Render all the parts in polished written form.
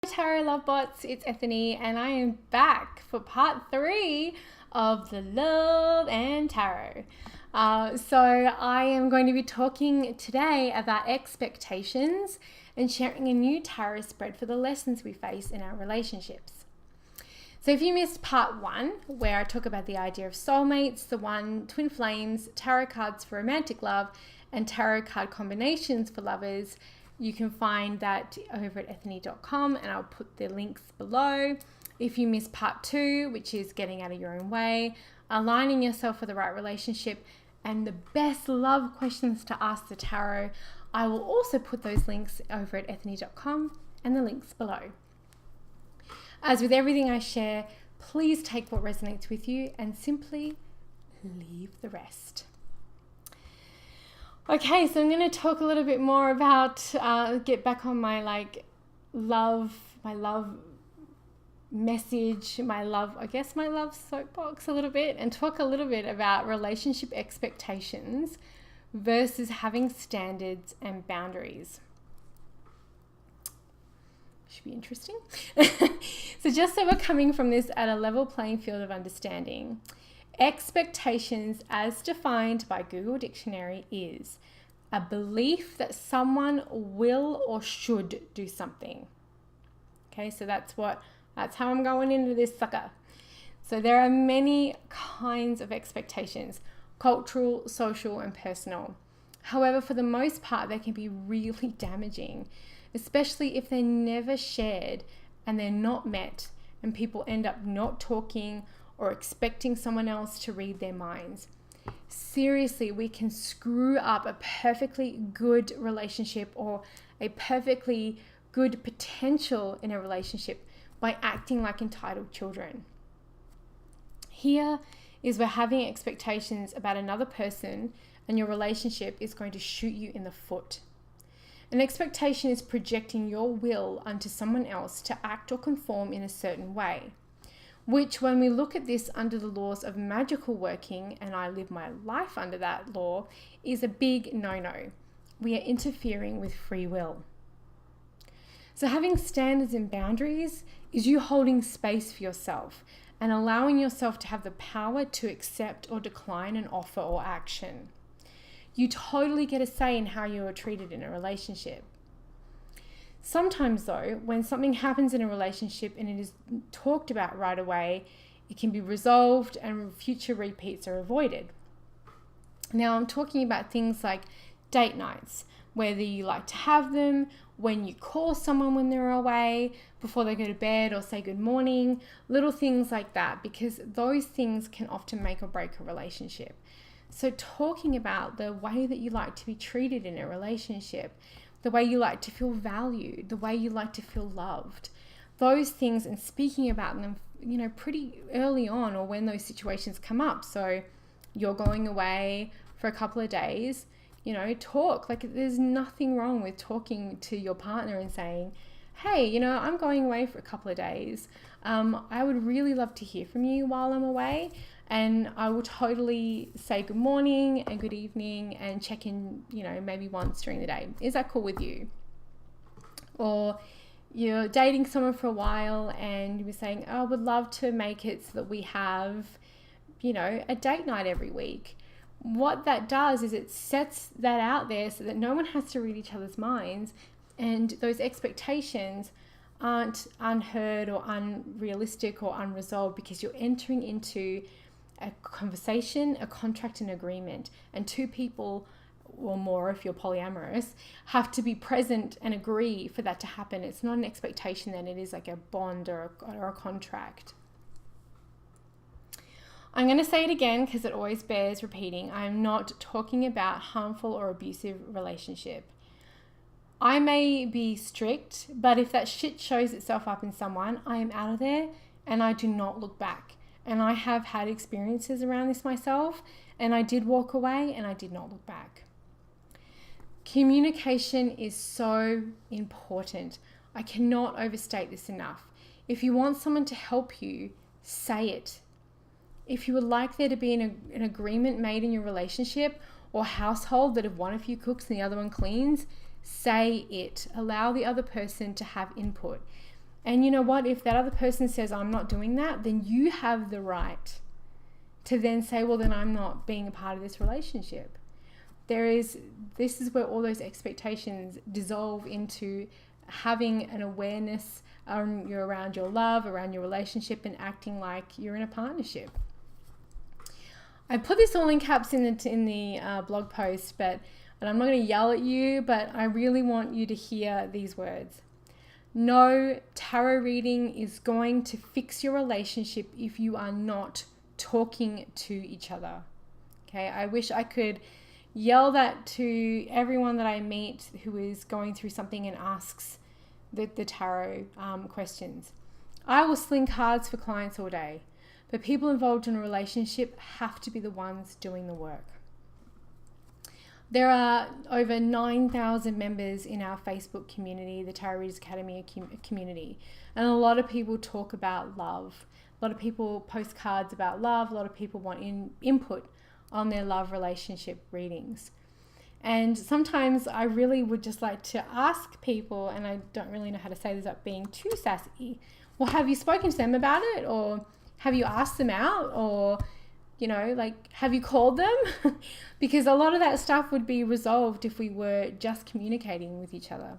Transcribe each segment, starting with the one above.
Tarot Love Bots, it's Ethany and I am back for part 3 of the Love and Tarot. So I am going to be talking today about expectations and sharing a new tarot spread for the lessons we face in our relationships. So if you missed part 1, where I talk about the idea of soulmates, the one, twin flames, tarot cards for romantic love, and tarot card combinations for lovers, you can find that over at ethany.com and I'll put the links below. If you missed part 2, which is getting out of your own way, aligning yourself for the right relationship, and the best love questions to ask the tarot, I will also put those links over at ethany.com and the links below. As with everything I share, please take what resonates with you and simply leave the rest. Okay, so I'm going to talk a little bit more about, get back on my love message, my love soapbox a little bit, and talk a little bit about relationship expectations versus having standards and boundaries. Should be interesting. So just so we're coming from this at a level playing field of understanding, expectations as defined by Google Dictionary is a belief that someone will or should do something. Okay, so that's how I'm going into this sucker. So there are many kinds of expectations: cultural, social, and personal. However, for the most part, they can be really damaging, especially if they're never shared and they're not met, and people end up not talking or expecting someone else to read their minds. Seriously, we can screw up a perfectly good relationship or a perfectly good potential in a relationship by acting like entitled children. Here is where having expectations about another person and your relationship is going to shoot you in the foot. An expectation is projecting your will onto someone else to act or conform in a certain way, which, when we look at this under the laws of magical working, and I live my life under that law, is a big no-no. We are interfering with free will. So having standards and boundaries is you holding space for yourself and allowing yourself to have the power to accept or decline an offer or action. You totally get a say in how you are treated in a relationship. Sometimes though, when something happens in a relationship and it is talked about right away, it can be resolved and future repeats are avoided. Now I'm talking about things like date nights, whether you like to have them, when you call someone when they're away, before they go to bed or say good morning, little things like that, because those things can often make or break a relationship. So talking about the way that you like to be treated in a relationship, the way you like to feel valued, the way you like to feel loved, those things, and speaking about them, pretty early on or when those situations come up. So you're going away for a couple of days, talk. There's nothing wrong with talking to your partner and saying, hey, I'm going away for a couple of days. I would really love to hear from you while I'm away. And I will totally say good morning and good evening and check in, maybe once during the day. Is that cool with you? Or you're dating someone for a while and you're saying, oh, I would love to make it so that we have, a date night every week. What that does is it sets that out there so that no one has to read each other's minds, and those expectations aren't unheard or unrealistic or unresolved, because you're entering into a conversation, a contract, an agreement, and two people or more, if you're polyamorous, have to be present and agree for that to happen. It's not an expectation then, it is like a bond or a contract. I'm going to say it again because it always bears repeating. I'm not talking about harmful or abusive relationship. I may be strict, but if that shit shows itself up in someone, I am out of there and I do not look back. And I have had experiences around this myself, and I did walk away and I did not look back. Communication is so important. I cannot overstate this enough. If you want someone to help you, say it. If you would like there to be an agreement made in your relationship or household that if one of you cooks and the other one cleans, say it. Allow the other person to have input. And you know what? If that other person says, I'm not doing that, then you have the right to then say, well, then I'm not being a part of this relationship. This is where all those expectations dissolve into having an awareness around your love, around your relationship, and acting like you're in a partnership. I put this all in caps in the blog post, and I'm not going to yell at you, but I really want you to hear these words. No tarot reading is going to fix your relationship if you are not talking to each other. Okay, I wish I could yell that to everyone that I meet who is going through something and asks the tarot questions. I will sling cards for clients all day, but people involved in a relationship have to be the ones doing the work. There are over 9,000 members in our Facebook community, the Tarot Readers Academy community, and a lot of people talk about love. A lot of people post cards about love. A lot of people want input on their love relationship readings. And sometimes I really would just like to ask people, and I don't really know how to say this without being too sassy, well, have you spoken to them about it? Or have you asked them out? Or, you know, like, have you called them? Because a lot of that stuff would be resolved if we were just communicating with each other.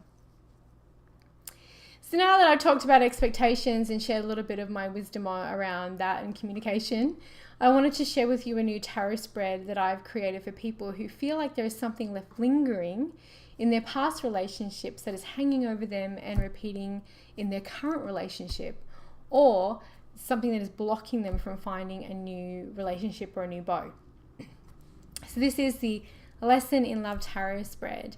So now that I've talked about expectations and shared a little bit of my wisdom around that and communication, I wanted to share with you a new tarot spread that I've created for people who feel like there is something left lingering in their past relationships that is hanging over them and repeating in their current relationship, or something that is blocking them from finding a new relationship or a new beau. So this is the Lesson in Love Tarot spread.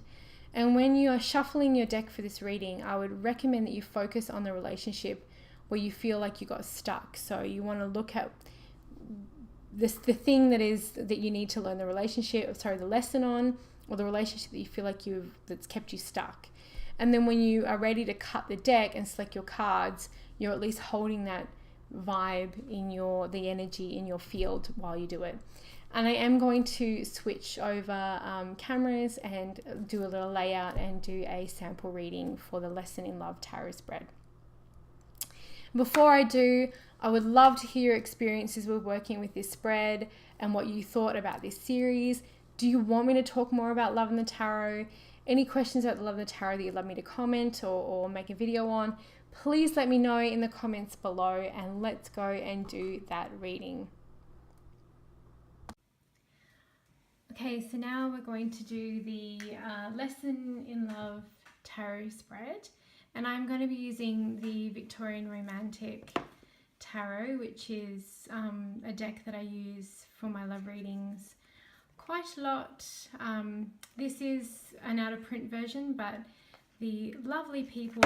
And when you are shuffling your deck for this reading, I would recommend that you focus on the relationship where you feel like you got stuck. So you want to look at the thing that you need to learn the lesson on, or the relationship that you feel like that's kept you stuck. And then when you are ready to cut the deck and select your cards, you're at least holding that vibe in the energy in your field while you do it. And I am going to switch over cameras and do a little layout and do a sample reading for the Lesson in Love Tarot spread. Before I do, I would love to hear your experiences with working with this spread and what you thought about this series. Do you want me to talk more about Love in the Tarot? Any questions about the Love in the Tarot that you'd love me to comment or make a video on? Please let me know in the comments below, and let's go and do that reading. Okay, so now we're going to do the Lesson in Love Tarot spread, and I'm going to be using the Victorian Romantic Tarot, which is a deck that I use for my love readings quite a lot. This is an out-of-print version, but the lovely people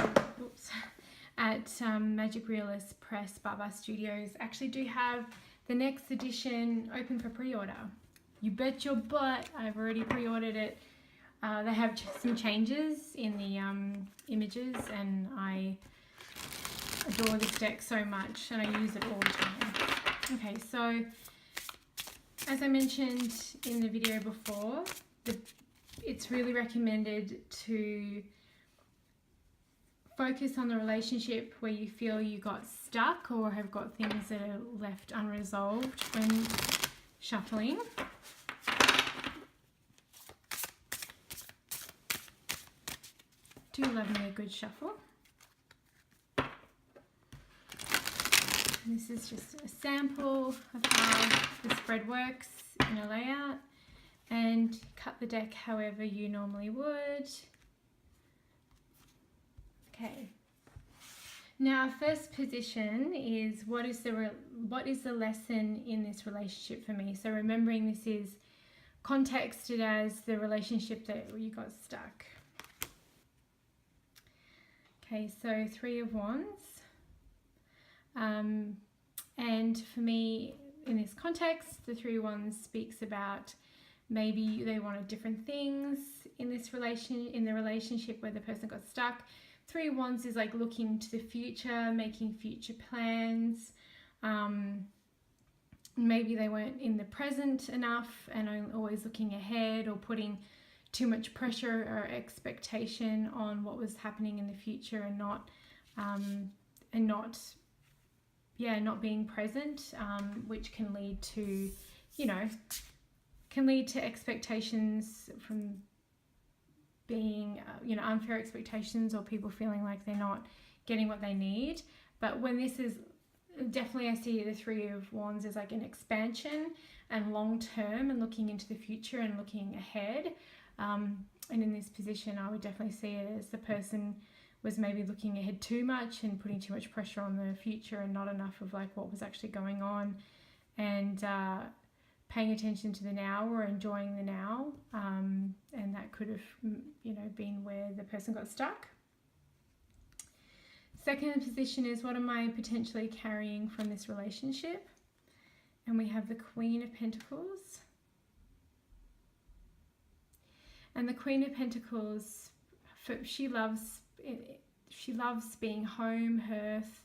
at Magic Realist Press Baba Studios actually do have the next edition open for pre-order. You bet your butt I've already pre-ordered it. They have some changes in the images, and I adore this deck so much and I use it all the time. Okay, so as I mentioned in the video before, it's really recommended to focus on the relationship where you feel you got stuck or have got things that are left unresolved when shuffling. Do love me a good shuffle. This is just a sample of how the spread works in a layout, and cut the deck however you normally would. Okay. Now, first position is what is the lesson in this relationship for me? So remembering this is contexted as the relationship that you got stuck. Okay, so 3 of Wands. And for me, in this context, the 3 of Wands speaks about maybe they wanted different things in the relationship where the person got stuck. 3 of Wands is like looking to the future, making future plans. Maybe they weren't in the present enough and are always looking ahead, or putting too much pressure or expectation on what was happening in the future, and not not being present, which can lead to, can lead to expectations from being, unfair expectations, or people feeling like they're not getting what they need. But when this is definitely, I see the Three of Wands as like an expansion and long term, and looking into the future and looking ahead. And in this position, I would definitely see it as the person was maybe looking ahead too much and putting too much pressure on the future, and not enough of like what was actually going on, and paying attention to the now, or enjoying the now. And that could have, been where the person got stuck. Second position is, what am I potentially carrying from this relationship? And we have the Queen of Pentacles. And the Queen of Pentacles, she loves being home, hearth.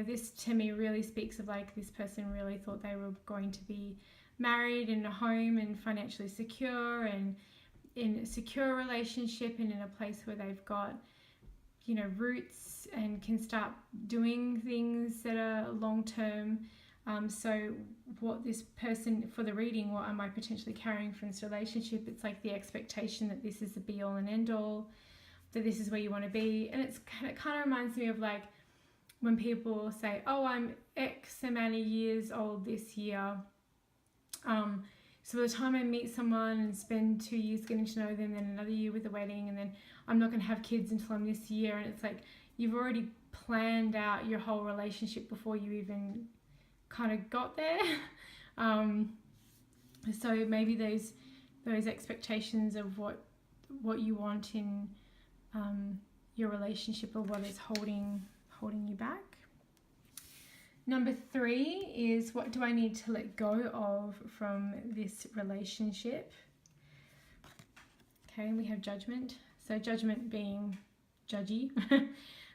This to me really speaks of like, this person really thought they were going to be married in a home and financially secure, and in a secure relationship, and in a place where they've got, roots, and can start doing things that are long term. So what this person, for the reading, what am I potentially carrying from this relationship? It's like the expectation that this is the be all and end all, that this is where you want to be. And it kind of reminds me of like when people say, oh, I'm X amount of years old this year. So by the time I meet someone and spend 2 years getting to know them, then another year with the wedding, and then I'm not going to have kids until I'm this year. And it's like, you've already planned out your whole relationship before you even kind of got there. So maybe those expectations of what you want in your relationship, or what is holding you back. Number 3 is, what do I need to let go of from this relationship? Okay, we have Judgment. So Judgment being judgy.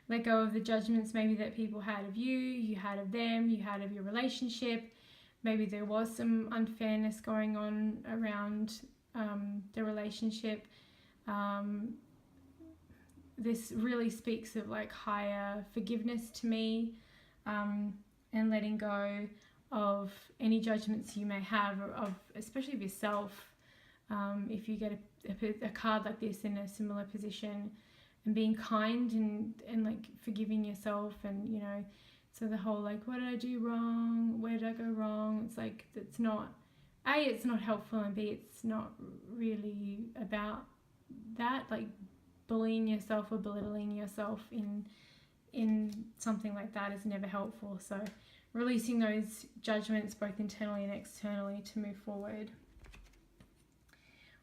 Let go of the judgments maybe that people had of you, you had of them, you had of your relationship. Maybe there was some unfairness going on around the relationship. This really speaks of like higher forgiveness to me, and letting go of any judgments you may have, of especially of yourself. If you get a card like this in a similar position, and being kind and like forgiving yourself, and so the whole like, what did I do wrong? Where did I go wrong? It's like, it's not helpful, and B, it's not really about that, like bullying yourself or belittling yourself in something like that is never helpful. So releasing those judgments both internally and externally to move forward.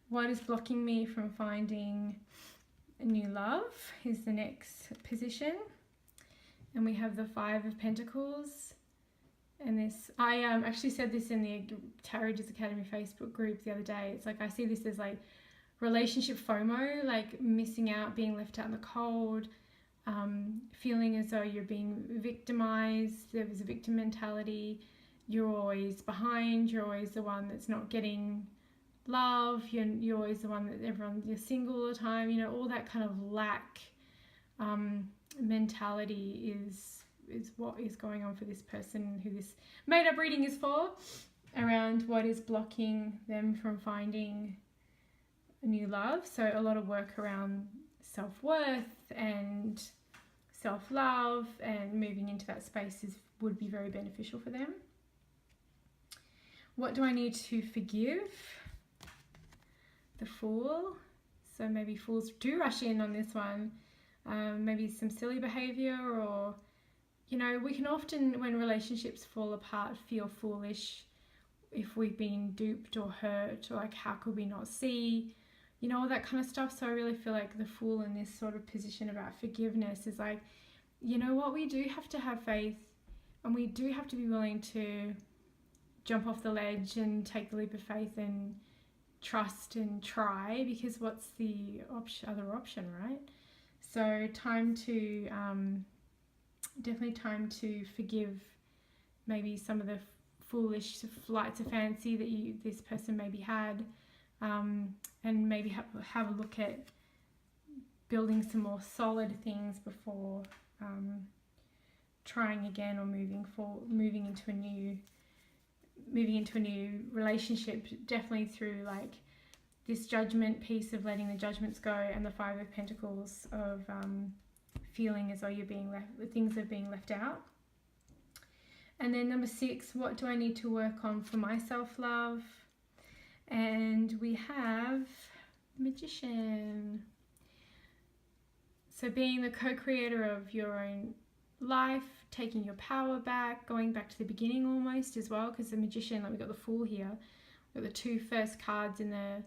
What is blocking me from finding a new love is the next position. And we have the Five of Pentacles. And this, I actually said this in the Taroters Academy Facebook group the other day. It's like, I see this as like relationship FOMO, like missing out, being left out in the cold, feeling as though you're being victimized. There was a victim mentality. You're always behind. You're always the one that's not getting love. You're always the one that you're single all the time. All that kind of lack mentality is what is going on for this person who this made up reading is for, around what is blocking them from finding a new love. So a lot of work around self-worth and self-love, and moving into that space would be very beneficial for them. What do I need to forgive? The Fool. So maybe fools do rush in on this one. Maybe some silly behavior, or we can often, when relationships fall apart, feel foolish if we've been duped or hurt, or like, how could we not see, all that kind of stuff. So I really feel like the Fool in this sort of position about forgiveness is like, what, we do have to have faith, and we do have to be willing to jump off the ledge and take the leap of faith and trust and try, because what's the other option, right? So definitely time to forgive maybe some of the foolish flights of fancy that this person maybe had, and maybe have a look at building some more solid things before trying again or moving into a new relationship, definitely through like this judgment piece of letting the judgments go, and the Five of Pentacles of feeling as though you're being left, things are being left out. And then number 6, what do I need to work on for my self-love? And we have Magician. So being the co-creator of your own life, taking your power back, going back to the beginning almost as well, because the Magician, like we've got the Fool here, we've got the 2 first cards in the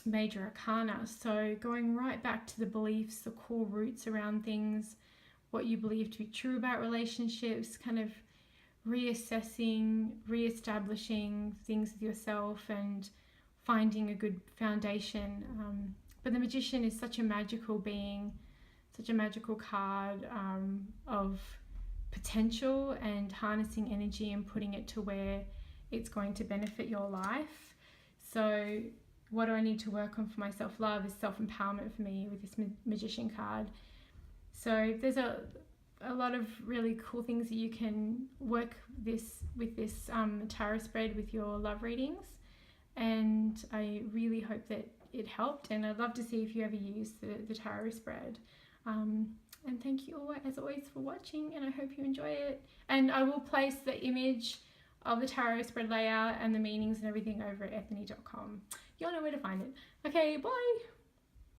Major Arcana. So going right back to the beliefs, the core roots around things, what you believe to be true about relationships, kind of reassessing, reestablishing things with yourself and finding a good foundation. But the Magician is such a magical being, such a magical card of potential and harnessing energy and putting it to where it's going to benefit your life. So what do I need to work on for my self-love is self-empowerment for me with this Magician card. So there's a lot of really cool things that you can work with this tarot spread with your love readings, and I really hope that it helped, and I'd love to see if you ever use the tarot spread. And thank you all as always for watching, and I hope you enjoy it. And I will place the image of the tarot spread layout and the meanings and everything over at ethany.com. You'll know where to find it. Okay, bye!